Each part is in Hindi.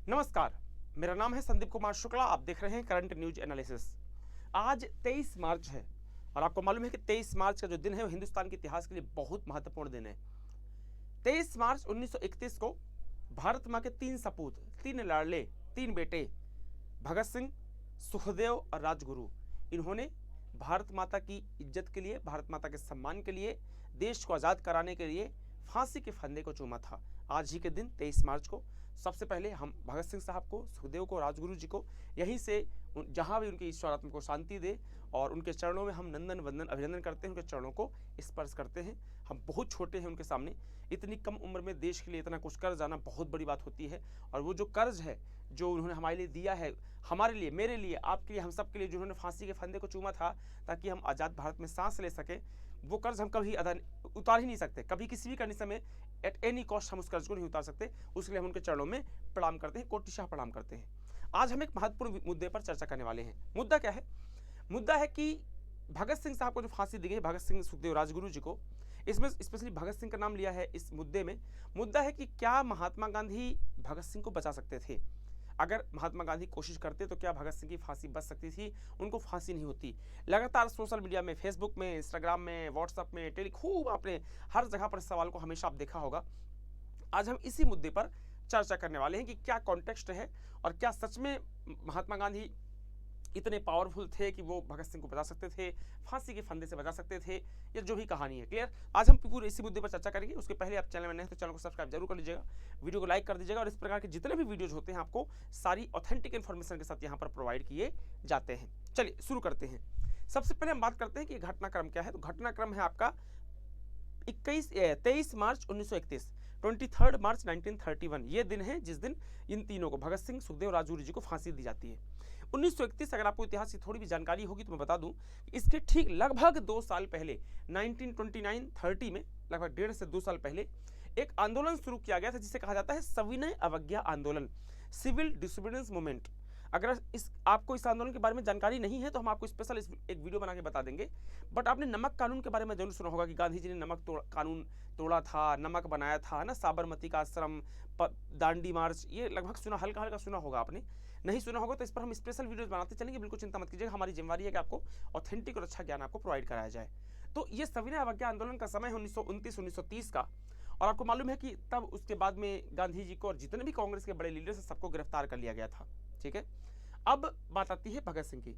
नमस्कार, मेरा नाम है संदीप कुमार शुक्ला। आप देख रहे हैं करंट न्यूज एनालिसिस। आज 23 मार्च है और आपको मालूम है कि 23 मार्च का जो दिन है वो हिंदुस्तान के इतिहास के लिए बहुत महत्वपूर्ण दिन है। 23 मार्च 1931 को भारत माँ के 3 सपूत, 3 लाडले, 3 बेटे भगत सिंह, सुखदेव और राजगुरु, इन्होंने भारत माता की इज्जत के लिए, भारत माता के सम्मान के लिए, देश को आज़ाद कराने के लिए फांसी के फंदे को चूमा था। आज ही के दिन 23 मार्च को सबसे पहले हम भगत सिंह साहब को, सुखदेव को, राजगुरु जी को यहीं से जहाँ भी उनकी ईश्वर आत्मा को शांति दे और उनके चरणों में हम नंदन वंदन अभिनंदन करते हैं, उनके चरणों को स्पर्श करते हैं। हम बहुत छोटे हैं उनके सामने। इतनी कम उम्र में देश के लिए इतना कुछ कर जाना बहुत बड़ी बात होती है। और वो जो कर्ज है जो उन्होंने हमारे लिए दिया है, हमारे लिए, मेरे लिए, आपके लिए, हम सब के लिए, जो उन्होंने फांसी के फंदे को चूमा था ताकि हम आज़ाद भारत में सांस ले सके, वो कर्ज हम कभी उतार ही नहीं सकते। कभी किसी भी कंडीशन में एट एनी कॉस्ट हम उस कर्ज को नहीं उतार सकते। उसके लिए हम उनके चरणों में प्रणाम करते हैं, कोटिशाह प्रणाम करते हैं। आज हम एक महत्वपूर्ण मुद्दे पर चर्चा करने वाले हैं। मुद्दा क्या है? मुद्दा है कि भगत सिंह साहब को जो फांसी दी गई, भगत सिंह, सुखदेव, राजगुरु जी को, इसमें स्पेशली भगत सिंह का नाम लिया है इस मुद्दे में। मुद्दा है कि क्या महात्मा गांधी भगत सिंह को बचा सकते थे? अगर महात्मा गांधी कोशिश करते तो क्या भगत सिंह की फांसी बच सकती थी? उनको फांसी नहीं होती। लगातार सोशल मीडिया में, फेसबुक में, इंस्टाग्राम में, व्हाट्सएप में, खूब आपने हर जगह पर इस सवाल को हमेशा आप देखा होगा। आज हम इसी मुद्दे पर चर्चा करने वाले हैं कि क्या कॉन्टेक्स्ट है और क्या सच में महात्मा गांधी इतने पावरफुल थे कि वो भगत सिंह को बचा सकते थे, फांसी के फंदे से बचा सकते थे, या जो भी कहानी है। क्लियर? आज हम पूरे इसी मुद्दे पर चर्चा करेंगे। उसके पहले आप चैनल में नए हैं तो चैनल को सब्सक्राइब जरूर कर लीजिएगा, वीडियो को लाइक कर दीजिएगा। और इस प्रकार के जितने भी वीडियोज होते हैं आपको सारी ऑथेंटिक इन्फॉर्मेशन के साथ यहाँ पर प्रोवाइड किए जाते हैं। चलिए शुरू करते हैं। सबसे पहले हम बात करते हैं कि घटनाक्रम क्या है। तो घटनाक्रम है आपका 23 मार्च 1931, 23 मार्च 1931। ये दिन है जिस दिन इन तीनों को, भगत सिंह, सुखदेव, राजगुरु जी को फांसी दी जाती है। 1931, अगर आपको इतिहास की थोड़ी भी जानकारी होगी तो मैं बता दूं, इसके ठीक लगभग 2 साल पहले 1929-30 में, लगभग 1.5 से 2 साल पहले एक आंदोलन शुरू किया गया था जिसे कहा जाता है सविनय अवज्ञा आंदोलन, सिविल डिसोबीडियंस मूवमेंट। अगर आपको इस आंदोलन के बारे में जानकारी नहीं है तो हम आपको स्पेशल एक वीडियो बना के बता देंगे। बट आपने नमक कानून के बारे में जरूर सुना होगा कि गांधी जी ने नमक कानून तोड़ा था, नमक बनाया था ना, साबरमती का आश्रम, दांडी मार्च, ये लगभग सुना, हल्का हल्का सुना होगा आपने। नहीं सुना होगा तो इस पर हम स्पेशल वीडियोस बनाते चलेंगे, बिल्कुल चिंता मत कीजिएगा। हमारी जिम्मेदारी है कि आपको ऑथेंटिक और अच्छा ज्ञान आपको प्रोवाइड कराया जाए। तो ये सविनय अवज्ञा आंदोलन का समय है 1929-1930 का। और आपको मालूम है कि तब उसके बाद में गांधी जी को और जितने भी कांग्रेस के बड़े लीडर्स हैं सबको गिरफ्तार कर लिया गया था। ठीक है, अब बात आती है भगत सिंह की।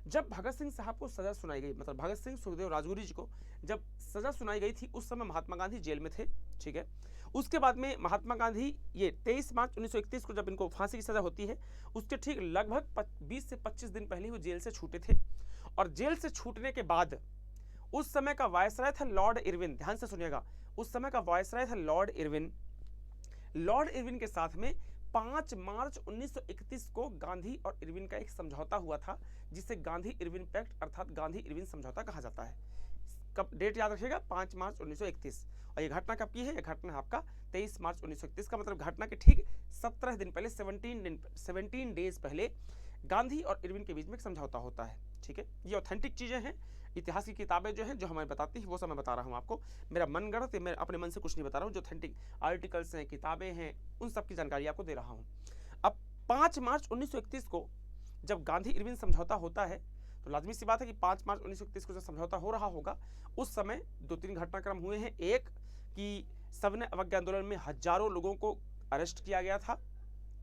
जब भगत सिंह साहब को सजा सुनाई गई, मतलब भगत सिंह, सुखदेव, राजगुरु जी को जब सजा सुनाई गई थी, उस समय महात्मा गांधी जेल में थे। ठीक है, उसके बाद में महात्मा गांधी, ये 23 मार्च 1931 को जब इनको फांसी की सजा होती है, उसके ठीक लगभग 20 से 25 दिन पहले वो जेल से छूटे थे। और जेल से छूटने के बाद उस समय का वायसराय था लॉर्ड इरविन। ध्यान से सुनिएगा, उस समय का वायसराय था लॉर्ड इरविन। लॉर्ड इरविन के साथ में 5 मार्च 1931 को गांधी और इरविन का एक समझौता हुआ था जिसे गांधी इरविन पैक्ट अर्थात गांधी इरविन समझौता कहा जाता है। कब डेट याद रखिएगा? 5 मार्च 1931। और ये घटना कब की है? ये घटना आपका 23 मार्च 1931 का, मतलब घटना के ठीक 17 दिन पहले, 17 डेज पहले गांधी और इरविन के बीच में एक समझौता होता है। ठीक है, ये ऑथेंटिक चीजें हैं। इतिहास की किताबें जो हैं जो हमें बताती है वो सब मैं बता रहा हूँ आपको। मेरा मन गढ़त, मैं अपने मन से कुछ नहीं बता रहा हूँ। जो ऑथेंटिक आर्टिकल्स हैं, किताबें हैं, उन सब की जानकारी आपको दे रहा हूँ। अब 5 मार्च 1931 को जब गांधी इरविन समझौता होता है तो लाजमी सी बात है कि 5 मार्च 1931 को जब समझौता हो रहा होगा उस समय 2-3 घटनाक्रम हुए हैं। एक कि सविनय अवज्ञा आंदोलन में हजारों लोगों को अरेस्ट किया गया था।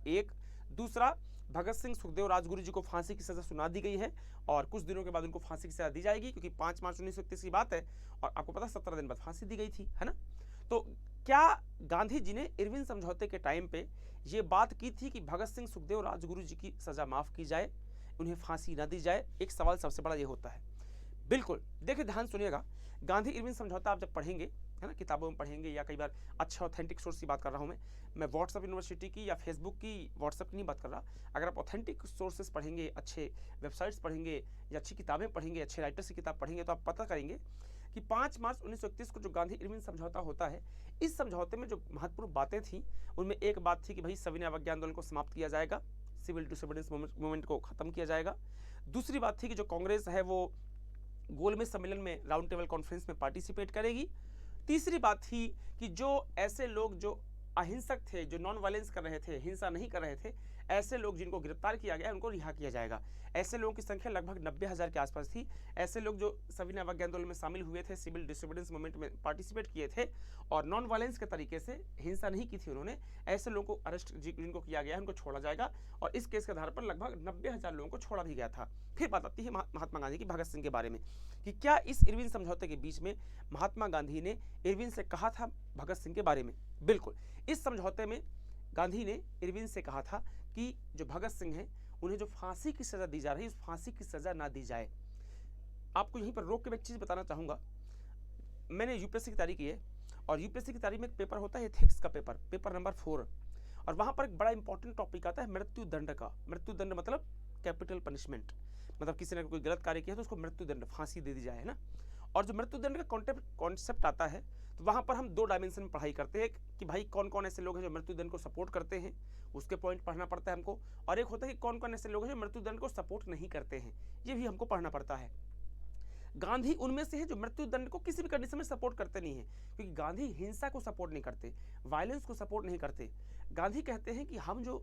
एक दूसरा, भगत सिंह, सुखदेव, राजगुरु जी को फांसी की सजा सुना दी गई है और कुछ दिनों के बाद उनको फांसी की सजा दी जाएगी, क्योंकि 5 मार्च 1931 की बात है और आपको पता 17 दिन बाद फांसी दी गई थी, है ना। तो क्या गांधी जी ने इरविन समझौते के टाइम पे ये बात की थी कि भगत सिंह, सुखदेव, राजगुरु जी की सजा माफ की जाए, उन्हें फांसी न दी जाए? एक सवाल सबसे बड़ा ये होता है। बिल्कुल, देखिए ध्यान सुनिएगा, गांधी इरविन समझौता आप जब पढ़ेंगे, है ना, किताबों में पढ़ेंगे या कई बार अच्छे ऑथेंटिक सोर्स की बात कर रहा हूँ मैं व्हाट्सएप यूनिवर्सिटी की या फेसबुक की, व्हाट्सएप की नहीं बात कर रहा। अगर आप ऑथेंटिक सोर्सेस पढ़ेंगे, अच्छे वेबसाइट्स पढ़ेंगे या अच्छी किताबें पढ़ेंगे, अच्छे राइटर्स की किताब पढ़ेंगे, तो आप पता करेंगे कि 5 मार्च 1931 को जो गांधी इरविन समझौता होता है, इस समझौते में जो महत्वपूर्ण बातें थी उनमें एक बात थी कि भाई सविनय अवज्ञा आंदोलन को समाप्त किया जाएगा, सिविल डिसोबीडियंस मूवमेंट को खत्म किया जाएगा। दूसरी बात थी कि जो कांग्रेस है वो गोलमेज सम्मेलन में, राउंड टेबल कॉन्फ्रेंस में पार्टिसिपेट करेगी। तीसरी बात थी कि जो ऐसे लोग जो अहिंसक थे, जो नॉन वायलेंस कर रहे थे, हिंसा नहीं कर रहे थे, ऐसे लोग जिनको गिरफ्तार किया गया उनको रिहा किया जाएगा। ऐसे लोगों की संख्या लगभग 90,000 के आसपास थी। ऐसे लोग जो सविनय अवज्ञा आंदोलन में शामिल हुए थे, सिविल डिसोबीडियंस मूवमेंट में पार्टिसिपेट किए थे और नॉन वायलेंस के तरीके से हिंसा नहीं की थी उन्होंने, ऐसे लोगों को अरेस्ट जिनको किया गया है उनको छोड़ा जाएगा। और इस केस के आधार पर लगभग 90,000 लोगों को छोड़ा भी गया था। फिर बात आती है महात्मा गांधी की भगत सिंह के बारे में कि क्या इस इरविन समझौते के बीच में महात्मा गांधी ने इरविन से कहा था भगत सिंह के बारे में? बिल्कुल। इस समझौते में गांधी ने इरविन से कहा था कि जो भगत सिंह हैं उन्हें जो फांसी की सजा दी जा रही है उस फांसी की सजा ना दी जाए। आपको यहीं पर रोक के मैं एक चीज बताना चाहूंगा। मैंने यूपीएससी की तैयारी की है और यूपीएससी की तैयारी में एक पेपर होता है एथिक्स का पेपर नंबर 4, और वहां पर एक बड़ा इंपॉर्टेंट टॉपिक आता है मृत्यु दंड का। मृत्यु दंड मतलब कैपिटल पनिशमेंट, मतलब किसी ने कोई गलत कार्य किया तो उसको मृत्यु दंड, फांसी दे दी जाए, है ना। और जो मृत्यु दंड का कॉन्सेप्ट आता है तो वहां पर हम 2 डायमेंशन में पढ़ाई करते हैं कि भाई कौन कौन ऐसे लोग हैं जो मृत्यु दंड को सपोर्ट करते हैं, उसके पॉइंट पढ़ना पड़ता है हमको, और एक होता है कि कौन कौन ऐसे लोग हैं जो मृत्यु दंड को सपोर्ट नहीं करते हैं, ये भी हमको पढ़ना पड़ता है। गांधी उनमें से है जो मृत्यु दंड को किसी भी कंडीशन में सपोर्ट करते नहीं है, क्योंकि गांधी हिंसा को सपोर्ट नहीं करते, वायलेंस को सपोर्ट नहीं करते। गांधी कहते हैं कि हम जो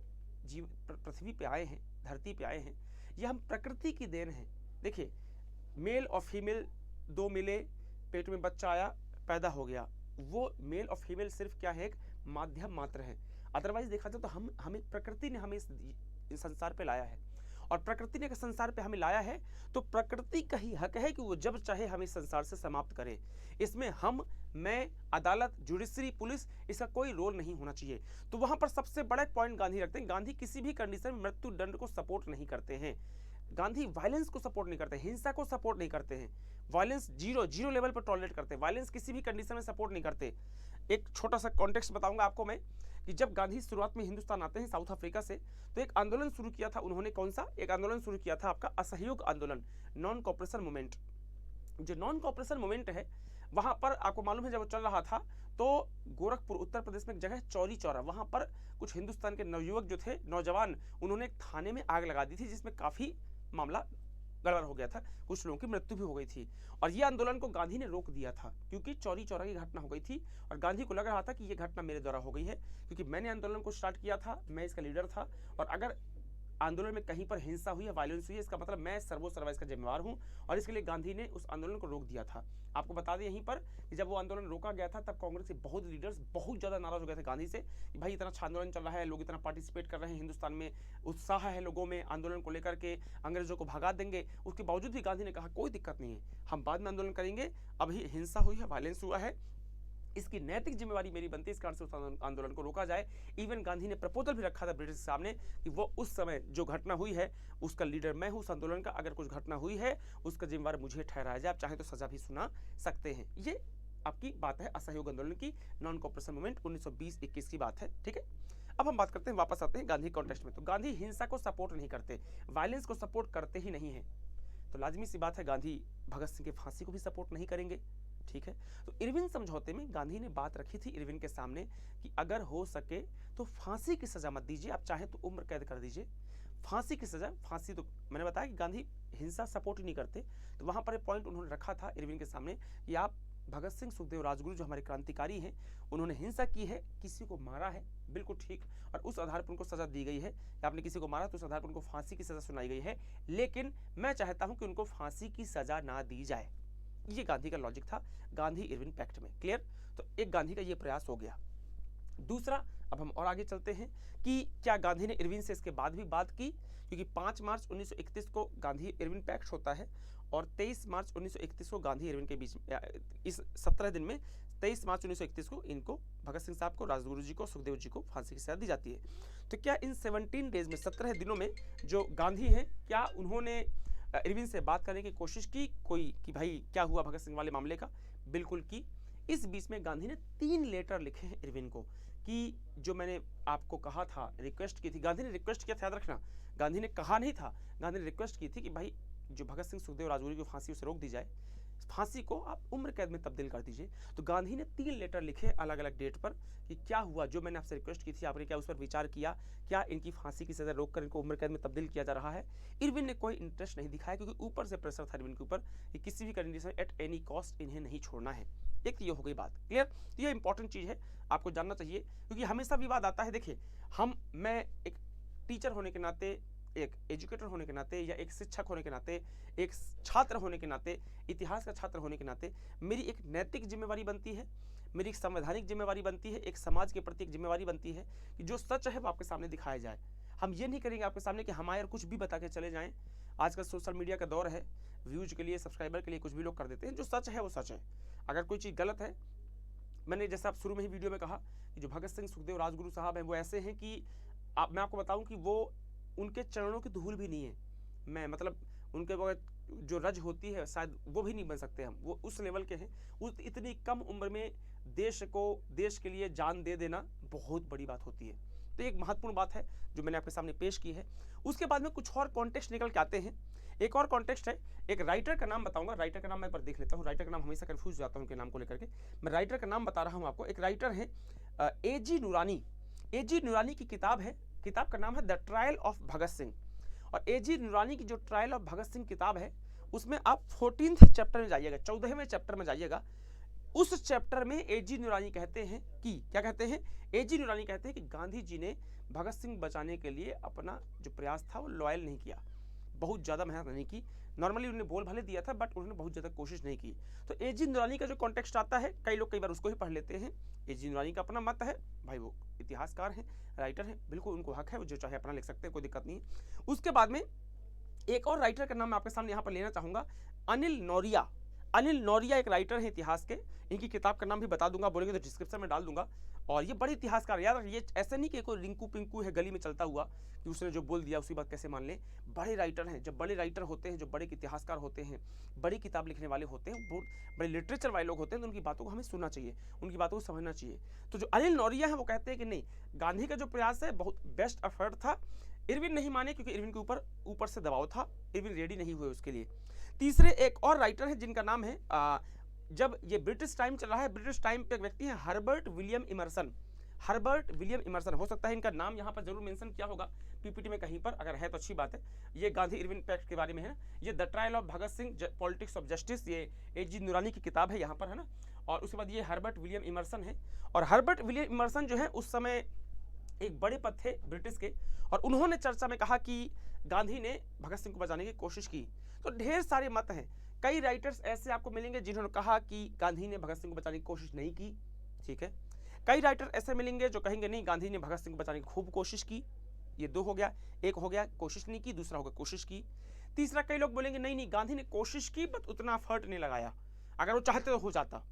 पृथ्वी पे आए हैं, धरती पे आए हैं, ये हम प्रकृति की देन है। देखिए, मेल और फीमेल 2 मिले, पेट में बच्चा आया, पैदा हो गया, वो मेल और फीमेल सिर्फ क्या है, एक माध्यम मात्र है। अदरवाइज देखा जाए तो हमें प्रकृति ने हमें इस संसार पे लाया है, और प्रकृति ने अगर संसार पे हमें लाया है तो प्रकृति का ही हक है कि वो जब चाहे हमें संसार से समाप्त करे। इसमें मैं, अदालत, जुडिशरी, पुलिस, इसका कोई रोल नहीं होना चाहिए। तो वहां पर सबसे बड़ा पॉइंट गांधी रखते हैं, गांधी किसी भी कंडीशन में मृत्यु दंड को सपोर्ट नहीं करते हैं। गांधी वायलेंस को सपोर्ट नहीं करते, हिंसा को सपोर्ट नहीं करते हैं, वायलेंस जीरो लेवल पर टॉलरेट करते हैं, वायलेंस किसी भी कंडीशन में सपोर्ट नहीं करते। एक छोटा सा कॉन्टेक्स्ट बताऊंगा आपको मैं कि जब गांधी शुरुआत में हिंदुस्तान आते हैं साउथ अफ्रीका से, तो एक आंदोलन शुरू किया था उन्होंने। कौन सा एक आंदोलन शुरू किया था? आपका असहयोग आंदोलन, नॉन कॉपरेशन मूवमेंट। जो नॉन कॉपरेशन मूवमेंट है वहां पर आपको मालूम है जब वो चल रहा था तो गोरखपुर उत्तर प्रदेश में एक जगह है चौरी चौरा, वहां पर कुछ हिंदुस्तान के नवयुवक जो थे, नौजवान, उन्होंने एक थाने में आग लगा दी थी जिसमें काफी मामला गड़बड़ हो गया था, कुछ लोगों की मृत्यु भी हो गई थी। और ये आंदोलन को गांधी ने रोक दिया था क्योंकि चौरी चौरा की घटना हो गई थी और गांधी को लग रहा था कि ये घटना मेरे द्वारा हो गई है, क्योंकि मैंने आंदोलन को स्टार्ट किया था, मैं इसका लीडर था, और अगर आंदोलन में कहीं पर हिंसा हुई है, वायलेंस हुई है, इसका मतलब मैं सर्वोसर्वा इसका जिम्मेवार हूं। और इसके लिए गांधी ने उस आंदोलन को रोक दिया था। आपको बता दें यहीं पर कि जब वो आंदोलन रोका गया था तब कांग्रेस के बहुत लीडर्स बहुत ज़्यादा नाराज हो गए थे गांधी से कि भाई इतना अच्छा आंदोलन चल रहा है, लोग इतना पार्टिसिपेट कर रहे हैं, हिंदुस्तान में उत्साह है लोगों में आंदोलन को लेकर के, अंग्रेजों को भगा देंगे। उसके बावजूद भी गांधी ने कहा कोई दिक्कत नहीं है, हम बाद में आंदोलन करेंगे, अभी हिंसा हुई है, वायलेंस हुआ है, इसकी नैतिक जिम्मेवारी मेरी बनती है, इस कारण से उस आंदोलन को रोका जाए। इवन गांधी ने प्रपोजल भी रखा था ब्रिटिश के सामने कि वो उस समय जो घटना हुई है उसका लीडर मैं हूं, उस आंदोलन का, अगर कुछ घटना हुई है उसका जिम्मेवार मुझे ठहराया जाए, आप चाहे तो सजा भी सुना सकते हैं। ये आपकी बात है असहयोग आंदोलन की, नॉन कॉपरेशन मूवमेंट 1920-21 की बात है, ठीक है। अब हम बात करते हैं, वापस आते हैं गांधी कॉन्टेक्स्ट में। तो गांधी हिंसा को सपोर्ट नहीं करते, वायलेंस को सपोर्ट करते ही नहीं है, तो लाजमी सी बात है गांधी भगत सिंह की फांसी को भी सपोर्ट नहीं करेंगे, ठीक है। तो इरविन समझौते में गांधी ने बात रखी थी इरविन के सामने कि अगर हो सके तो फांसी की सजा मत दीजिए, आप चाहे तो उम्र कैद कर दीजिए, फांसी की सजा, फांसी तो मैंने बताया कि गांधी हिंसा सपोर्ट ही नहीं करते। तो वहां पर एक पॉइंट उन्होंने रखा था इरविन के सामने कि आप भगत सिंह, सुखदेव, राजगुरु जो हमारे क्रांतिकारी हैं, उन्होंने हिंसा की है, किसी को मारा है, बिल्कुल ठीक, और उस आधार पर उनको सजा दी गई है, आपने किसी को मारा तो उस आधार पर उनको फांसी की सजा सुनाई गई है, लेकिन मैं चाहता हूं कि उनको फांसी की सजा ना दी जाए। ये गांधी का लॉजिक था गांधी इरविन पैक्ट में, क्लियर। तो एक गांधी का ये प्रयास हो गया। दूसरा, अब हम और आगे चलते हैं कि क्या गांधी ने इरविन से इसके बाद भी बात की, क्योंकि 5 मार्च 1931 को गांधी इरविन पैक्ट होता है और 23 मार्च 1931 को गांधी इरविन के बीच इस 17 दिन में 23 मार्च 1931 को इनको भगत सिंह साहब को, राजगुरु जी को, सुखदेव जी को फांसी की सजा दी जाती है। तो क्या इन 17 डेज में, 17 दिनों में जो गांधी हैं, क्या उन्होंने इरविन से बात करने की कोशिश की कोई कि भाई क्या हुआ भगत सिंह वाले मामले का? बिल्कुल की। इस बीच में गांधी ने 3 लेटर लिखे हैं इरविन को कि जो मैंने आपको कहा था, रिक्वेस्ट की थी, गांधी ने रिक्वेस्ट किया था, याद रखना, गांधी ने कहा नहीं था, गांधी ने रिक्वेस्ट की थी कि भाई जो भगत सिंह, सुखदेव, राजगुरु की फांसी उसे रोक दी जाए। फांसी को आप उम्र कैद में तब्दील कर दीजिए। तो गांधी ने 3 लेटर लिखे अलग अलग डेट पर कि क्या हुआ, जो मैंने आपसे रिक्वेस्ट की थी आपने क्या उस पर विचार किया, क्या इनकी फांसी की सज़ा रोककर इनको उम्र कैद में तब्दील किया जा रहा है। इरविन ने कोई इंटरेस्ट नहीं दिखाया क्योंकि ऊपर से प्रेशर था इरविन के ऊपर कि किसी भी कंडीशन एट एनी कॉस्ट इन्हें नहीं छोड़ना है। एक तो ये हो गई बात क्लियर। तो ये इंपॉर्टेंट चीज़ है, आपको जानना चाहिए क्योंकि हमेशा विवाद आता है। देखिए मैं एक टीचर होने के नाते, एक एजुकेटर होने के नाते, या एक शिक्षक होने के नाते, एक छात्र होने के नाते, इतिहास का छात्र होने के नाते मेरी एक नैतिक जिम्मेवारी बनती है, मेरी एक संवैधानिक जिम्मेवारी बनती है, एक समाज के प्रति एक जिम्मेवारी बनती है कि जो सच है वो आपके सामने दिखाया जाए। हम ये नहीं करेंगे आपके सामने कि हमारे कुछ भी बता के चले जाएं। आजकल सोशल मीडिया का दौर है, व्यूज के लिए, सब्सक्राइबर के लिए कुछ भी लोग कर देते हैं। जो सच है वो सच है। अगर कोई चीज़ गलत है, मैंने जैसा आप शुरू में ही वीडियो में कहा कि जो भगत सिंह सुखदेव राजगुरु साहब हैं वो ऐसे हैं कि मैं आपको बताऊं कि वो उनके चरणों की धूल भी नहीं है। मैं मतलब उनके बगैर जो रज होती है शायद वो भी नहीं बन सकते हम, वो उस लेवल के हैं। उस इतनी कम उम्र में देश के लिए जान दे देना बहुत बड़ी बात होती है। तो एक महत्वपूर्ण बात है जो मैंने आपके सामने पेश की है। उसके बाद में कुछ और कॉन्टेक्स्ट निकल के आते हैं। एक और कॉन्टेक्स्ट है, एक राइटर का नाम बताऊंगा। राइटर का नाम मैं पर देख लेता हूँ, राइटर का नाम हमेशा कंफ्यूज हो जाता हूँ उनके नाम को लेकर के। मैं राइटर का नाम बता रहा हूँ आपको। एक राइटर है A.G. नूरानी। A.G. नूरानी की किताब है, किताब का नाम है the trial of Bhagat Singh. और A.G. नूरानी की जो ट्रायल ऑफ भगत सिंह किताब है उसमें आप 14th चैप्टर में जाइएगा, 14वें चैप्टर में जाइएगा। उस चैप्टर में A.G. नूरानी कहते हैं कि क्या कहते हैं, A.G. नूरानी कहते हैं कि गांधी जी ने भगत सिंह बचाने के लिए अपना जो प्रयास था वो लॉयल नहीं किया, बहुत ज़्यादा मेहनत नहीं की। नॉर्मली उन्होंने बोल भले दिया था बट उन्होंने बहुत ज़्यादा कोशिश नहीं की। तो A.G. नूरानी का जो कॉन्टेक्स्ट आता है, कई लोग कई बार उसको ही पढ़ लेते हैं। A.G. नूरानी का अपना मत है, भाई वो इतिहासकार हैं, राइटर हैं, बिल्कुल उनको हक है, वो जो चाहे अपना लिख सकते हैं, कोई दिक्कत नहीं है। उसके बाद में एक और राइटर का नाम मैं आपके सामने यहाँ पर लेना चाहूँगा, अनिल नौरिया। अनिल नौरिया एक राइटर है इतिहास के। इनकी किताब का नाम भी बता दूंगा, बोलेंगे तो डिस्क्रिप्शन में डाल दूंगा। और ये बड़े इतिहासकार, यार ये ऐसे नहीं कि कोई रिंकू पिंकू है गली में चलता हुआ कि उसने जो बोल दिया उसी बात कैसे मान लें। बड़े राइटर हैं। जब बड़े राइटर होते हैं, जो बड़े इतिहासकार होते हैं, बड़ी किताब लिखने वाले होते हैं, बहुत बड़े लिटरेचर वाले लोग होते हैं, तो उनकी बातों को हमें सुनना चाहिए, उनकी बातों को समझना चाहिए। तो जो अनिल नौरिया है वो कहते हैं कि नहीं, गांधी का जो प्रयास है बहुत बेस्ट एफर्ट था। इरविन नहीं माने क्योंकि इरविन के ऊपर से दबाव था, इरविन रेडी नहीं हुए उसके लिए। तीसरे एक और राइटर है जिनका नाम है, जब ये ब्रिटिश टाइम चल रहा है, ब्रिटिश टाइम पे एक व्यक्ति है Herbert William Emerson. Herbert William Emerson, हो सकता है इनका नाम यहाँ पर जरूर मेंशन किया होगा पीपीटी में कहीं पर, अगर है तो अच्छी बात है। ये गांधी इरविन पैक्ट के बारे में है ना, ये the trial of Bhagat Singh politics of justice, ये A.G. नूरानी की किताब है यहाँ पर, है ना। और उसके बाद ये हर्बर्ट विलियम इमर्सन है। और हर्बर्ट विलियम इमर्सन जो है उस समय एक बड़े पद थे ब्रिटिश के, और उन्होंने चर्चा में कहा कि गांधी ने भगत सिंह को बचाने की कोशिश की। तो ढेर सारे मत हैं। कई राइटर्स ऐसे आपको मिलेंगे जिन्होंने कहा कि गांधी ने भगत सिंह को बचाने की कोशिश नहीं की, ठीक है। कई राइटर ऐसे मिलेंगे जो कहेंगे नहीं, गांधी ने भगत सिंह को बचाने की खूब कोशिश की। ये दो हो गया, एक हो गया कोशिश नहीं की, दूसरा हो गया कोशिश की। तीसरा कई लोग बोलेंगे नहीं नहीं, गांधी ने कोशिश की बट उतना एफर्ट नहीं लगाया, अगर वो चाहते तो हो जाता,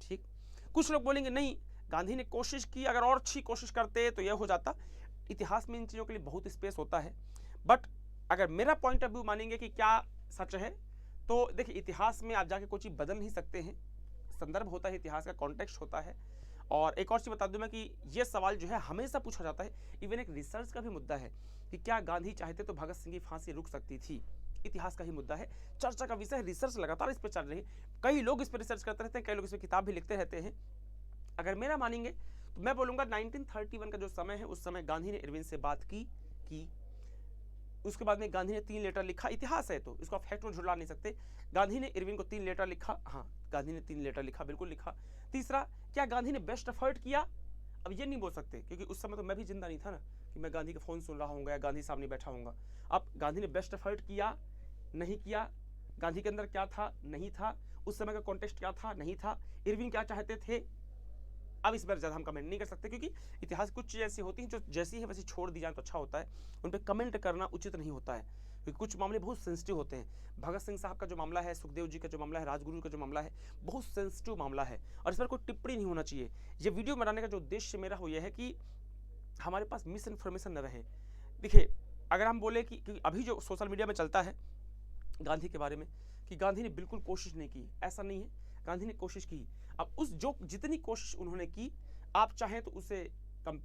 ठीक। कुछ लोग बोलेंगे नहीं, गांधी ने कोशिश की, अगर और अच्छी कोशिश करते तो यह हो जाता। इतिहास में इन चीज़ों के लिए बहुत स्पेस होता है। बट अगर मेरा पॉइंट ऑफ व्यू मानेंगे कि क्या सच है, तो देखिए इतिहास में आप जाके कोई चीज़ बदल नहीं सकते हैं, संदर्भ होता है, इतिहास का कॉन्टेक्स्ट होता है। और एक और चीज़ बता दूं मैं कि ये सवाल जो है हमेशा पूछा जाता है, इवन एक रिसर्च का भी मुद्दा है कि क्या गांधी चाहते तो भगत सिंह की फांसी रुक सकती थी। इतिहास का ही मुद्दा है, चर्चा का विषय है, रिसर्च लगातार इस पर चल रही है। कई लोग इस पर रिसर्च करते रहते हैं, कई लोग इस पर किताब भी लिखते रहते हैं। अगर मेरा मानेंगे तो मैं बोलूँगा 1931 का जो समय है उस समय गांधी ने इरविन से बात की। उसके बाद में गांधी ने 3 लेटर लिखा। इतिहास है तो इसको आप फैक्ट में झुला नहीं सकते। गांधी ने इरविन को 3 लेटर लिखा, हाँ गांधी ने 3 लेटर लिखा, बिल्कुल लिखा। तीसरा, क्या गांधी ने बेस्ट एफर्ट किया? अब ये नहीं बोल सकते क्योंकि उस समय तो मैं भी जिंदा नहीं था ना कि मैं गांधी का फ़ोन सुन रहा हूँगा या गांधी सामने बैठा हूँगा। अब गांधी ने बेस्ट एफर्ट किया, नहीं किया, गांधी के अंदर क्या था, नहीं था, उस समय का कॉन्टेक्स्ट क्या था, नहीं था, इरविन क्या चाहते थे। अब इस बार ज़्यादा हम कमेंट नहीं कर सकते क्योंकि इतिहास कुछ चीज़ ऐसी होती हैं जो जैसी है वैसी छोड़ दी जाए तो अच्छा होता है, उन पर कमेंट करना उचित नहीं होता है क्योंकि कुछ मामले बहुत सेंसिटिव होते हैं। भगत सिंह साहब का जो मामला है, सुखदेव जी का जो मामला है, राजगुरु का जो मामला है, बहुत सेंसिटिव मामला है और इस पर कोई टिप्पणी नहीं होना चाहिए। ये वीडियो बनाने का जो उद्देश्य मेरा वो ये है कि हमारे पास मिस इन्फॉर्मेशन न रहे। देखिए अगर हम बोले कि अभी जो सोशल मीडिया में चलता है गांधी के बारे में कि गांधी ने बिल्कुल कोशिश नहीं की, ऐसा नहीं है, गांधी ने कोशिश की। अब उस जो जितनी कोशिश उन्होंने की, आप चाहें तो उसे कम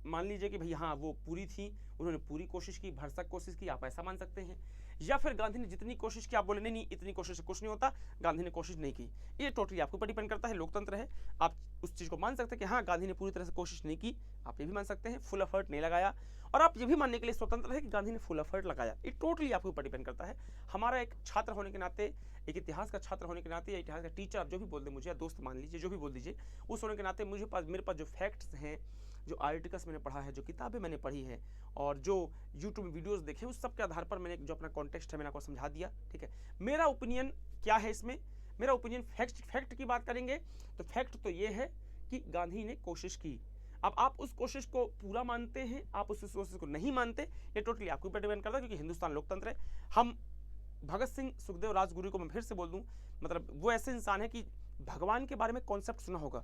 मान लीजिए कि भाई हाँ वो पूरी थी, उन्होंने पूरी कोशिश की, भरसक कोशिश की, आप ऐसा मान सकते हैं। या फिर गांधी ने जितनी कोशिश की आप बोले नहीं नहीं इतनी कोशिश से कुछ नहीं होता, गांधी ने कोशिश नहीं की। ये टोटली आपके ऊपर डिपेंड करता है, लोकतंत्र है, आप उस चीज़ को मान सकते हैं कि हाँ गांधी ने पूरी तरह से कोशिश नहीं की, आप ये भी मान सकते हैं फुल एफर्ट नहीं लगाया, और आप ये भी मानने के लिए स्वतंत्र है कि गांधी ने फुल एफर्ट लगाया। ये टोटली आपके ऊपर डिपेंड करता है। हमारा एक छात्र होने के नाते, एक इतिहास का छात्र होने के नाते, या इतिहास का टीचर आप जो भी बोल दें मुझे, या दोस्त मान लीजिए, जो भी बोल दीजिए, उस होने के नाते मेरे पास जो फैक्ट्स हैं, जो आर्टिकल्स मैंने पढ़ा है, जो किताबें मैंने पढ़ी है, और जो यूट्यूब में वीडियोस देखे, उस सब के आधार पर मैंने जो अपना कॉन्टेक्स्ट है मैंने आपको समझा दिया। ठीक है, मेरा ओपिनियन क्या है इसमें, मेरा ओपिनियन फैक्ट की बात करेंगे तो फैक्ट तो ये है कि गांधी ने कोशिश की। अब आप उस कोशिश को पूरा मानते हैं, आप उस कोशिश को नहीं मानते, ये टोटली आपके ऊपर डिपेंड करता है, क्योंकि हिंदुस्तान लोकतंत्र है। हम भगत सिंह सुखदेव राजगुरु को मैं फिर से बोल दूं, मतलब वो ऐसे इंसान है कि भगवान के बारे में कॉन्सेप्ट सुना होगा,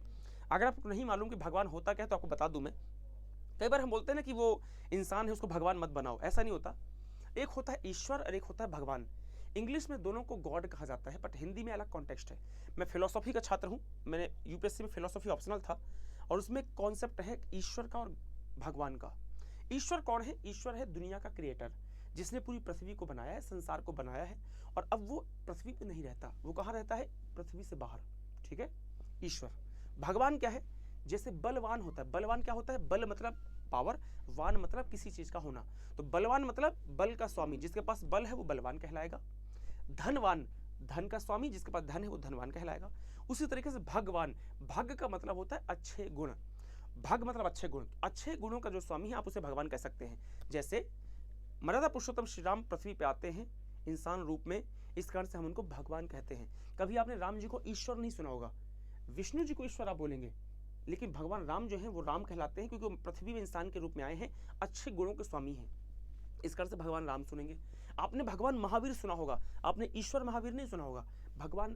अगर आपको नहीं मालूम कि भगवान होता क्या है तो आपको बता दूं मैं। कई बार हम बोलते हैं ना कि वो इंसान है उसको भगवान मत बनाओ, ऐसा नहीं होता। एक होता है ईश्वर और एक होता है भगवान। इंग्लिश में दोनों को गॉड कहा जाता है, बट हिंदी में अलग कॉन्टेक्स्ट है। मैं फिलोसॉफी का छात्र हूँ, मैंने यूपीएससी में फिलोसॉफी ऑप्शनल था, और उसमें कॉन्सेप्ट है ईश्वर का और भगवान का। ईश्वर कौन है? ईश्वर है दुनिया का क्रिएटर, जिसने पूरी पृथ्वी को बनाया है, संसार को बनाया है, और अब वो पृथ्वी पे नहीं रहता, वो कहाँ रहता है? पृथ्वी से बाहर। ठीक है, ईश्वर। भगवान क्या है? जैसे बलवान होता है, बलवान क्या होता है? बल मतलब पावर, वान मतलब किसी चीज का होना, तो बलवान मतलब बल का स्वामी, जिसके पास बल है वो बलवान कहलाएगा। धनवान, धन का स्वामी, जिसके पास धन है वो धनवान कहलाएगा। उसी तरीके से भगवान, भग का मतलब होता है अच्छे गुण, भग मतलब अच्छे गुण, अच्छे गुणों का जो स्वामी है आप उसे भगवान कह सकते हैं। जैसे मर्यादा पुरुषोत्तम श्री राम पृथ्वी पे आते हैं इंसान रूप में, इस कारण से हम उनको भगवान कहते हैं। कभी आपने राम जी को ईश्वर नहीं सुना होगा, विष्णु जी को ईश्वर आप बोलेंगे, लेकिन भगवान राम जो हैं वो राम कहलाते हैं, क्योंकि वो पृथ्वी में इंसान के रूप में आए हैं, अच्छे गुणों के स्वामी हैं, इस कारण से भगवान राम सुनेंगे। आपने भगवान महावीर सुना होगा, आपने ईश्वर महावीर नहीं सुना होगा, भगवान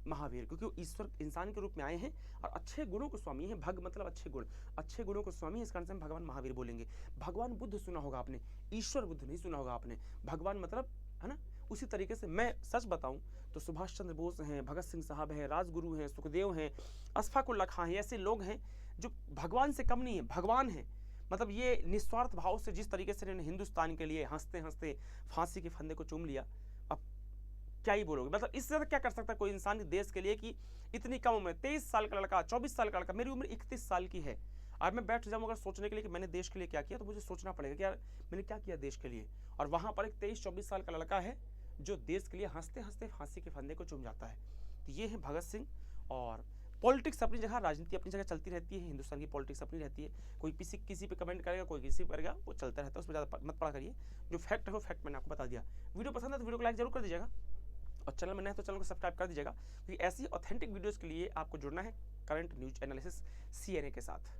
महावीर, क्योंकि वो ईश्वर इंसान के रूप में आए हैं और अच्छे गुणों के स्वामी हैं। भग मतलब अच्छे गुण, अच्छे गुणों के स्वामी, इस कारण से हम भगवान महावीर बोलेंगे। भगवान बुद्ध सुना होगा आपने, ईश्वर बुद्ध नहीं सुना होगा आपने, भगवान मतलब, है ना। उसी तरीके से मैं सच बताऊं तो सुभाष चंद्र बोस हैं, भगत सिंह साहब हैं, राजगुरु हैं, सुखदेव हैं, अशफाक उल्लाह खां हैं, ऐसे लोग हैं जो भगवान से कम नहीं है, भगवान हैं। मतलब ये निस्वार्थ भाव से जिस तरीके से इन्होंने हिंदुस्तान के लिए हंसते हंसते फांसी के फंदे को चूम लिया, अब क्या ही बोलोगे। मतलब इससे ज़्यादा क्या कर सकता है कोई इंसान देश के लिए कि इतनी कम उम्र, 23 साल का लड़का, 24 साल का लड़का, मेरी उम्र 31 साल की है, और मैं बैठ जाऊँ अगर सोचने के लिए कि मैंने देश के लिए क्या किया, तो मुझे सोचना पड़ेगा कि यार मैंने क्या किया देश के लिए। और वहाँ पर एक 23-24 साल का लड़का है जो देश के लिए हंसते हंसते फांसी के फंदे को चूम जाता है। तो ये है भगत सिंह। और पॉलिटिक्स अपनी जगह, राजनीति अपनी जगह चलती रहती है, हिंदुस्तान की पॉलिटिक्स अपनी रहती है। कोई किसी पे कमेंट करेगा, कोई किसी पे करेगा, वो चलता रहता है, उसमें ज़्यादा मत पड़ा करिए। जो फैक्ट है वो फैक्ट मैंने आपको बता दिया। वीडियो पसंद है तो वीडियो को लाइक जरूर कर दीजिएगा, और चैनल में नए तो चैनल को सब्सक्राइब कर दीजिएगा, क्योंकि ऐसी ऑथेंटिक वीडियोज़ के लिए आपको जुड़ना है करंट न्यूज एनालिसिस CNA के साथ।